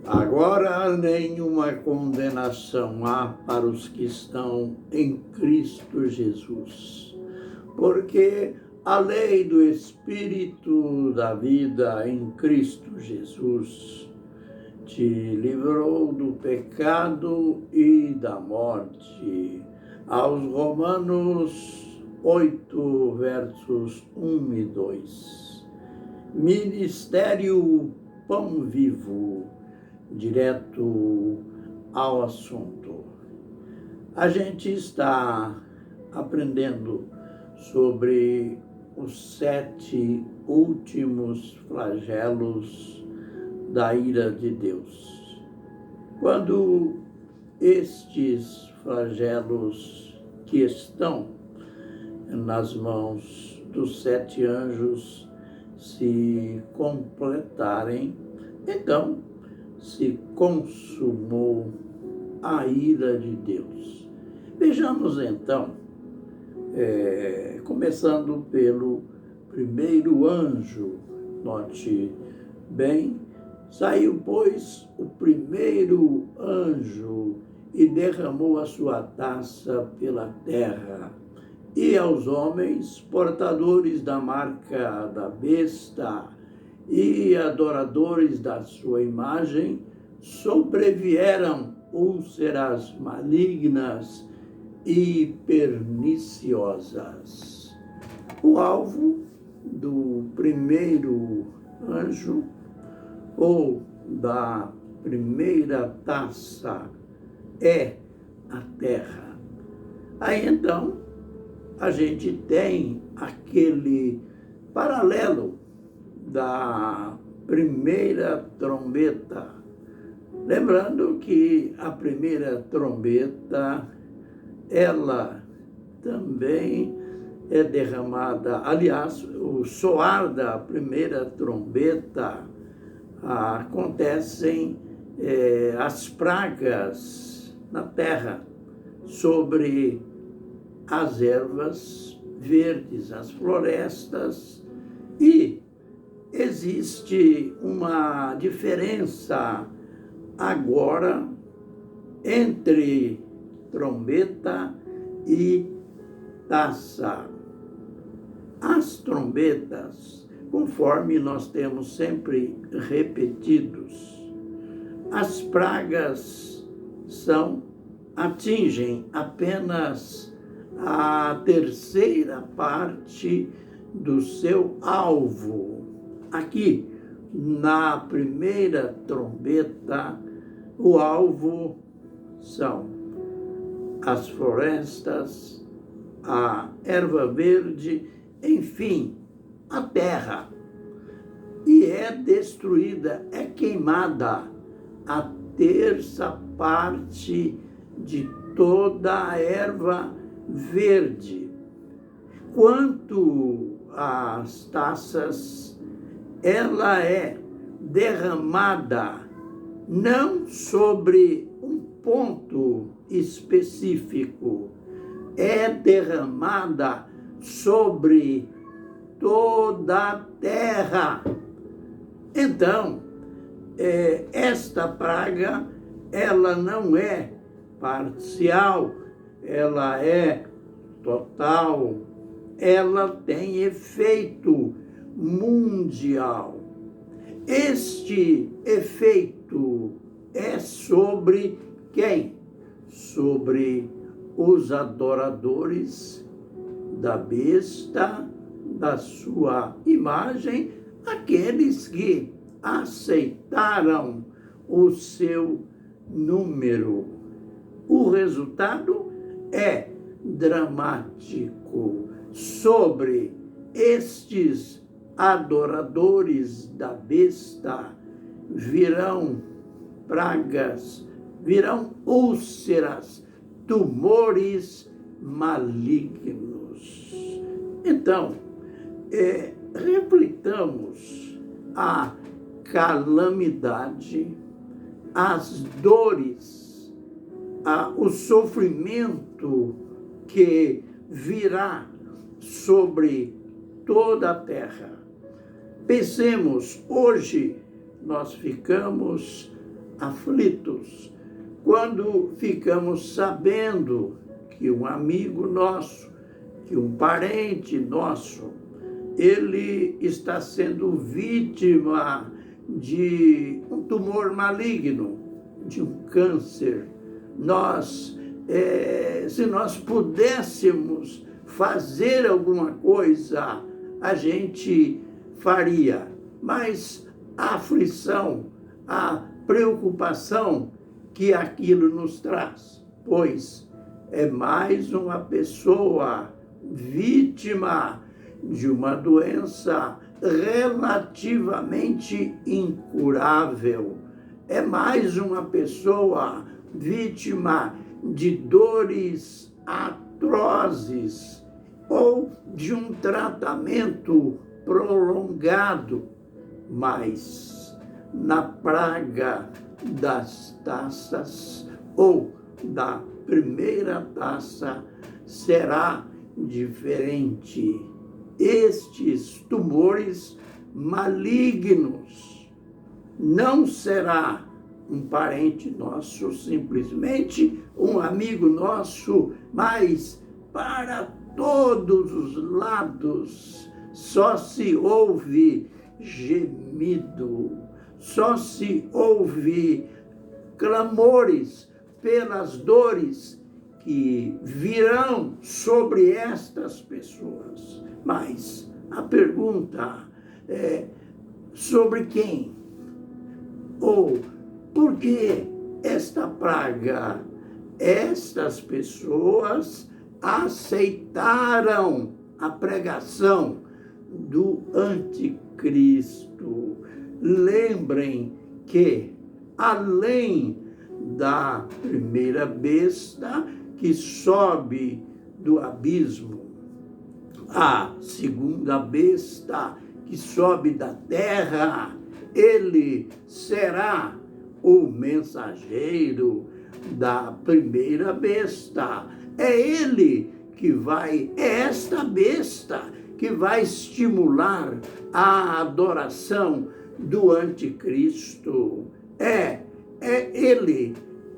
Agora nenhuma condenação há para os que estão em Cristo Jesus, porque a lei do Espírito da vida em Cristo Jesus te livrou do pecado e da morte. Aos Romanos 8, versos 1 e 2. Ministério Pão Vivo, direto ao assunto. A gente está aprendendo sobre os 7 últimos flagelos da ira de Deus. Quando estes flagelos que estão nas mãos dos 7 anjos se completarem, então se consumou a ira de Deus. Vejamos então, começando pelo primeiro anjo. Note bem: saiu, pois, o primeiro anjo e derramou a sua taça pela terra, e aos homens portadores da marca da besta e adoradores da sua imagem sobrevieram úlceras malignas e perniciosas. O alvo do primeiro anjo, ou da primeira taça, é a terra. Aí então a gente tem aquele paralelo da primeira trombeta. Lembrando que a primeira trombeta, ela também é derramada. Aliás, o soar da primeira trombeta acontecem as pragas na terra sobre as ervas verdes, as florestas, e existe uma diferença agora entre trombeta e taça. As trombetas, conforme nós temos sempre repetidos, as pragas atingem apenas a terceira parte do seu alvo. Aqui, na primeira trombeta, o alvo são as florestas, a erva verde, enfim, a terra. E é destruída, é queimada a terça parte de toda a erva verde. Quanto às taças, ela é derramada não sobre um ponto específico, é derramada sobre toda a terra. Então, esta praga, ela não é parcial, ela é total, ela tem efeito mundial. Este efeito é sobre quem? Sobre os adoradores da besta, da sua imagem, aqueles que aceitaram o seu número. O resultado é dramático. Sobre estes adoradores da besta virão pragas, virão úlceras, tumores malignos. Então, reflitamos a calamidade, as dores, o sofrimento que virá sobre toda a terra. Pensemos, hoje nós ficamos aflitos quando ficamos sabendo que um amigo nosso, que um parente nosso, ele está sendo vítima de um tumor maligno, de um câncer. Se nós pudéssemos fazer alguma coisa, a gente faria. Mas a aflição, a preocupação que aquilo nos traz, pois é mais uma pessoa vítima de uma doença relativamente incurável. É mais uma pessoa vítima de dores atrozes ou de um tratamento prolongado. Mas na praga das taças ou da primeira taça será diferente. Estes tumores malignos não será um parente nosso, simplesmente um amigo nosso, mas para todos os lados só se ouve gemido, só se ouve clamores pelas dores que virão sobre estas pessoas. Mas a pergunta é sobre quem? Ou por que esta praga? Estas pessoas aceitaram a pregação do anticristo. Lembrem que, além da primeira besta que sobe do abismo, a segunda besta que sobe da terra, ele será o mensageiro da primeira besta. É esta besta que vai estimular a adoração do anticristo. É ele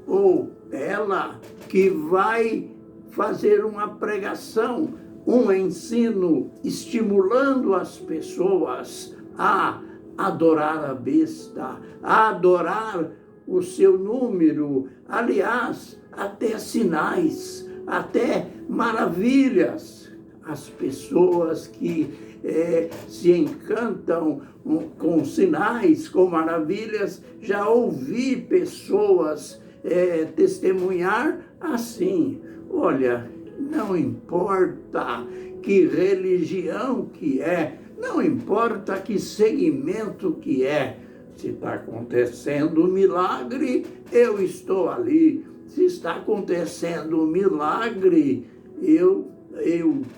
ou ela que vai fazer uma pregação, um ensino estimulando as pessoas a adorar a besta, a adorar o seu número, aliás, até sinais, até maravilhas. As pessoas que se encantam com sinais, com maravilhas, já ouvi pessoas testemunhar assim: olha, não importa que religião que é, não importa que segmento que é, se está acontecendo um milagre, eu estou ali. Se está acontecendo um milagre, eu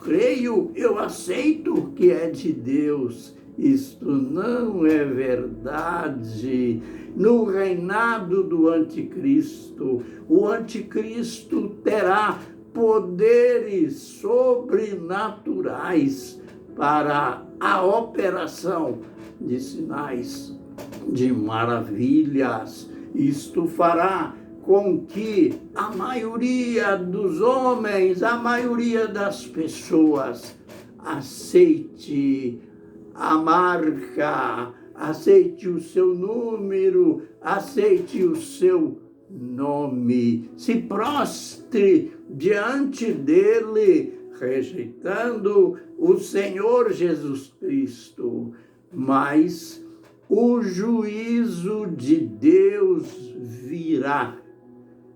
creio, eu aceito que é de Deus. Isto não é verdade. No reinado do anticristo, o anticristo terá poderes sobrenaturais para a operação de sinais, de maravilhas. Isto fará com que a maioria dos homens, a maioria das pessoas aceite a marca, aceite o seu número, aceite o seu nome, se prostre diante dele, rejeitando o Senhor Jesus Cristo. Mas o juízo de Deus virá.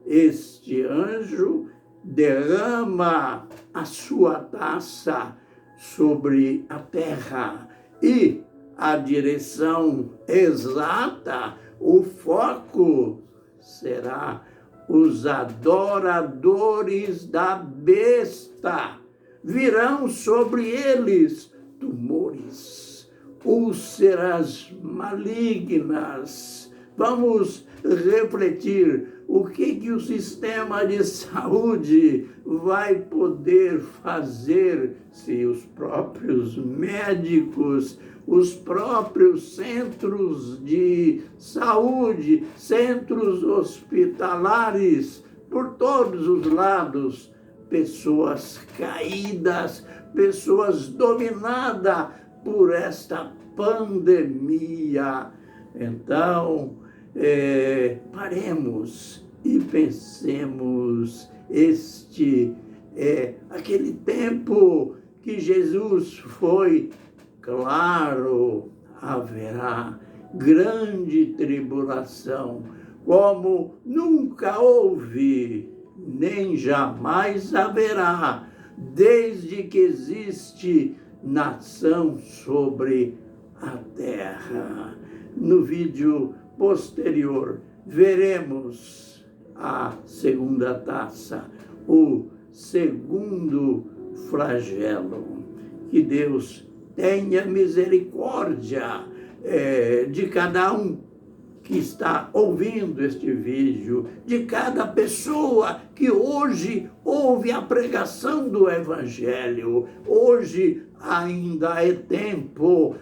Este anjo derrama a sua taça sobre a terra e a direção exata, o foco será os adoradores da besta. Virão sobre eles tumores, úlceras malignas. Vamos refletir o que o sistema de saúde vai poder fazer se os próprios médicos os próprios centros de saúde, centros hospitalares, por todos os lados, pessoas caídas, pessoas dominadas por esta pandemia. Então, paremos e pensemos, este é aquele tempo que Jesus foi, claro, haverá grande tribulação, como nunca houve, nem jamais haverá, desde que existe nação sobre a terra. No vídeo posterior, veremos a segunda taça, o segundo flagelo. Que Deus tenha misericórdia de cada um que está ouvindo este vídeo, de cada pessoa que hoje ouve a pregação do Evangelho. Hoje ainda é tempo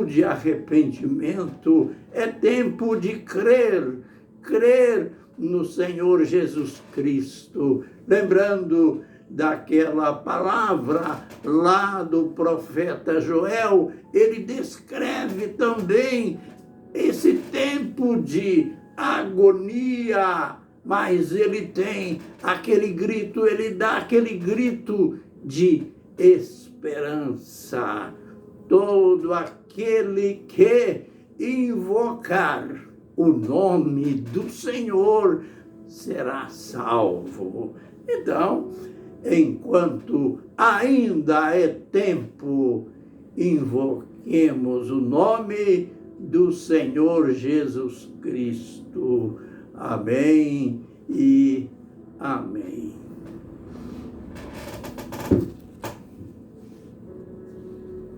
de arrependimento, é tempo de crer no Senhor Jesus Cristo. Lembrando daquela palavra lá do profeta Joel, ele descreve também esse tempo de agonia, mas ele tem aquele grito, ele dá aquele grito de esperança. Todo aquele que invocar o nome do Senhor será salvo. Então, enquanto ainda é tempo, invoquemos o nome do Senhor Jesus Cristo. Amém e amém.